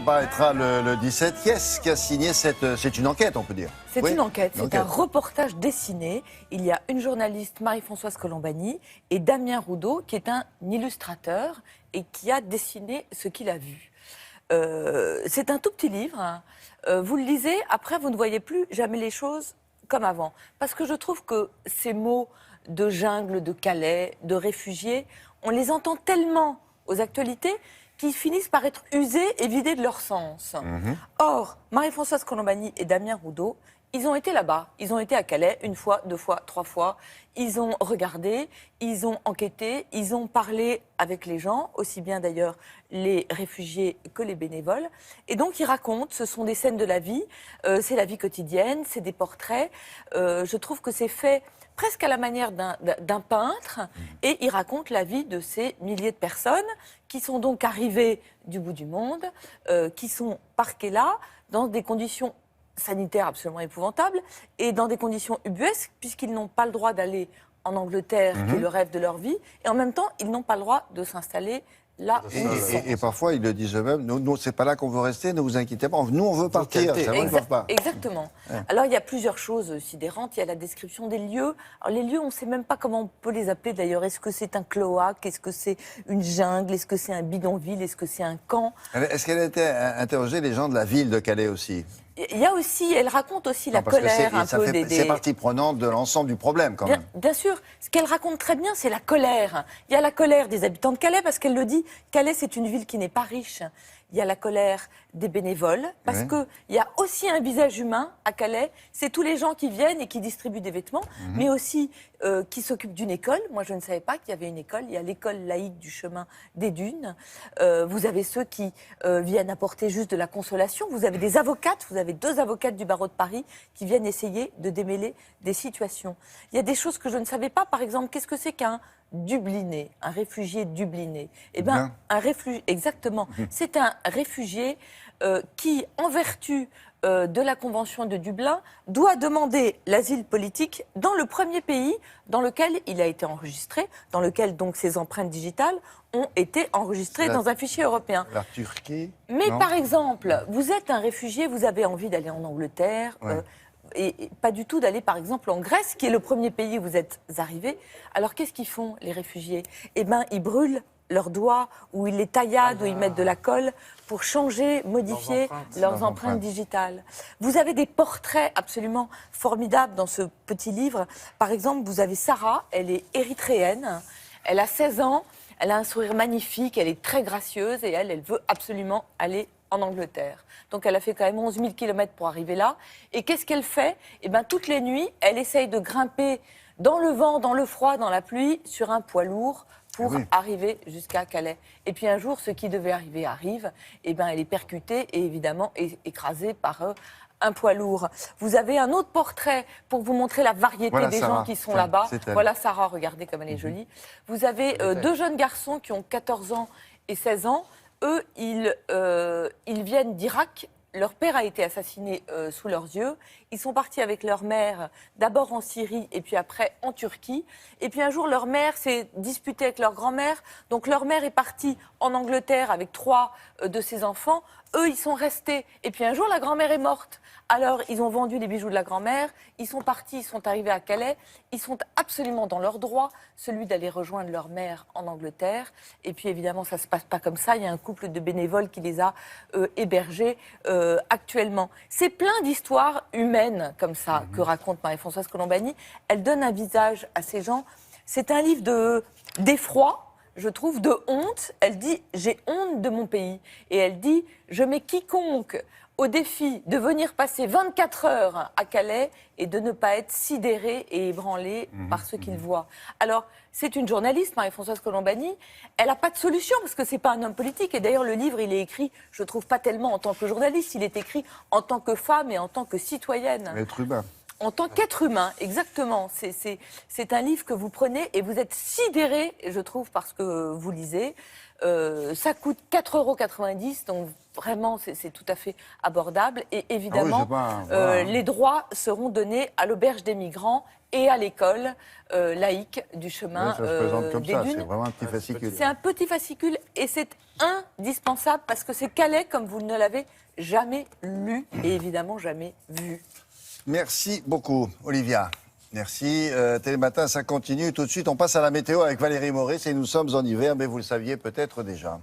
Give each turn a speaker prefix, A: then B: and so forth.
A: paraîtra le 17. Qui est-ce qui a signé cette... C'est une enquête, on peut dire.
B: C'est
A: Oui,
B: une enquête, c'est un reportage dessiné. Il y a une journaliste, Marie-Françoise Colombani, et Damien Roudot, qui est un illustrateur et qui a dessiné ce qu'il a vu. C'est un tout petit livre. Hein. Vous le lisez, après vous ne voyez plus jamais les choses comme avant. Parce que je trouve que ces mots de jungle, de Calais, de réfugiés, on les entend tellement aux actualités qu'ils finissent par être usés et vidés de leur sens. Or, Marie-Françoise Colombani et Damien Roudot, ils ont été là-bas, ils ont été à Calais une fois, deux fois, trois fois. Ils ont regardé, ils ont enquêté, ils ont parlé avec les gens, aussi bien d'ailleurs les réfugiés que les bénévoles. Et donc ils racontent, ce sont des scènes de la vie, c'est la vie quotidienne, c'est des portraits. Je trouve que c'est fait presque à la manière d'un peintre, et ils racontent la vie de ces milliers de personnes qui sont donc arrivées du bout du monde, qui sont parquées là, dans des conditions sanitaires absolument épouvantables et dans des conditions ubuesques, puisqu'ils n'ont pas le droit d'aller en Angleterre, qui est le rêve de leur vie, et en même temps, ils n'ont pas le droit de s'installer là où ils sont.
A: Et parfois, ils le disent eux-mêmes, nous c'est pas là qu'on veut rester, ne vous inquiétez pas, nous on veut partir, c'est vrai, ils ne peuvent pas.
B: Exactement.
A: Ouais.
B: Alors, il y a plusieurs choses sidérantes. Il y a la description des lieux. Alors, les lieux, on ne sait même pas comment on peut les appeler d'ailleurs. Est-ce que c'est un cloaque? Est-ce que c'est une jungle? Est-ce que c'est un bidonville? Est-ce que c'est un camp?
A: Est-ce qu'elle a été interrogée les gens de la ville de Calais aussi?
B: Il y a aussi, elle raconte aussi la
A: Parce que
B: colère un peu
A: c'est partie prenante de l'ensemble du problème quand même.
B: Bien sûr, ce qu'elle raconte très bien, c'est la colère. Il y a la colère des habitants de Calais, parce qu'elle le dit, Calais c'est une ville qui n'est pas riche. Il y a la colère des bénévoles, parce qu'il y a aussi un visage humain à Calais. C'est tous les gens qui viennent et qui distribuent des vêtements, mais aussi qui s'occupent d'une école. Moi, je ne savais pas qu'il y avait une école. Il y a l'école laïque du chemin des Dunes. Vous avez ceux qui viennent apporter juste de la consolation. Vous avez des avocates, vous avez 2 avocates du barreau de Paris qui viennent essayer de démêler des situations. Il y a des choses que je ne savais pas. Par exemple, qu'est-ce que c'est qu'un dubliné, un réfugié dubliné? Eh bien, un réfugié, exactement. C'est un réfugié qui, en vertu de la Convention de Dublin, doit demander l'asile politique dans le premier pays dans lequel il a été enregistré, dans lequel donc ses empreintes digitales ont été enregistrées dans un fichier européen.
A: La Turquie?
B: Mais
A: non.
B: par exemple, vous êtes un réfugié, vous avez envie d'aller en Angleterre, et pas du tout d'aller par exemple en Grèce, qui est le premier pays où vous êtes arrivé. Alors qu'est-ce qu'ils font, les réfugiés? Eh bien, ils brûlent leurs doigts, ou ils les tailladent, ou ils mettent de la colle pour changer, modifier leurs empreintes digitales. Vous avez des portraits absolument formidables dans ce petit livre. Par exemple, vous avez Sarah, elle est érythréenne, elle a 16 ans, elle a un sourire magnifique, elle est très gracieuse, et elle veut absolument aller en Angleterre. Donc elle a fait quand même 11 000 km pour arriver là. Et qu'est-ce qu'elle fait? Eh bien, toutes les nuits, elle essaye de grimper dans le vent, dans le froid, dans la pluie, sur un poids lourd pour arriver jusqu'à Calais. Et puis un jour, ce qui devait arriver arrive. Eh bien, elle est percutée et évidemment écrasée par un poids lourd. Vous avez un autre portrait pour vous montrer la variété des gens qui sont là-bas. Voilà Sarah, regardez comme elle est jolie. Vous avez 2 jeunes garçons qui ont 14 ans et 16 ans. Eux, ils viennent d'Irak. Leur père a été assassiné sous leurs yeux. Ils sont partis avec leur mère, d'abord en Syrie et puis après en Turquie. Et puis un jour, leur mère s'est disputée avec leur grand-mère. Donc leur mère est partie en Angleterre avec 3 de ses enfants. Eux, ils sont restés. Et puis un jour, la grand-mère est morte. Alors, ils ont vendu les bijoux de la grand-mère. Ils sont partis, ils sont arrivés à Calais. Ils sont absolument dans leur droit, celui d'aller rejoindre leur mère en Angleterre. Et puis, évidemment, ça ne se passe pas comme ça. Il y a un couple de bénévoles qui les a hébergés actuellement. C'est plein d'histoires humaines comme ça que raconte Marie-Françoise Colombani. Elle donne un visage à ces gens. C'est un livre d'effroi. Je trouve, de honte. Elle dit « j'ai honte de mon pays ». Et elle dit « je mets quiconque au défi de venir passer 24 heures à Calais et de ne pas être sidéré et ébranlé par ce qu'il voit ». Alors, c'est une journaliste, Marie-Françoise Colombani. Elle n'a pas de solution parce que ce n'est pas un homme politique. Et d'ailleurs, le livre, il est écrit, je ne trouve pas tellement en tant que journaliste, il est écrit en tant que femme et en tant que citoyenne.
A: Être humain.
B: En tant qu'être humain, exactement. C'est un livre que vous prenez et vous êtes sidéré, je trouve, parce que vous lisez. Ça coûte 4,90 €, donc vraiment, c'est tout à fait abordable. Et évidemment,
A: voilà.
B: les droits seront donnés à l'auberge des migrants et à l'école laïque du chemin
A: Ça se présente comme
B: des
A: ça,
B: Dunes.
A: c'est vraiment un petit fascicule.
B: C'est un petit fascicule et c'est indispensable parce que c'est Calais comme vous ne l'avez jamais lu et évidemment jamais vu.
A: Merci beaucoup, Olivia. Merci. Télématin, ça continue. Tout de suite, on passe à la météo avec Valérie Maurice et nous sommes en hiver, mais vous le saviez peut-être déjà.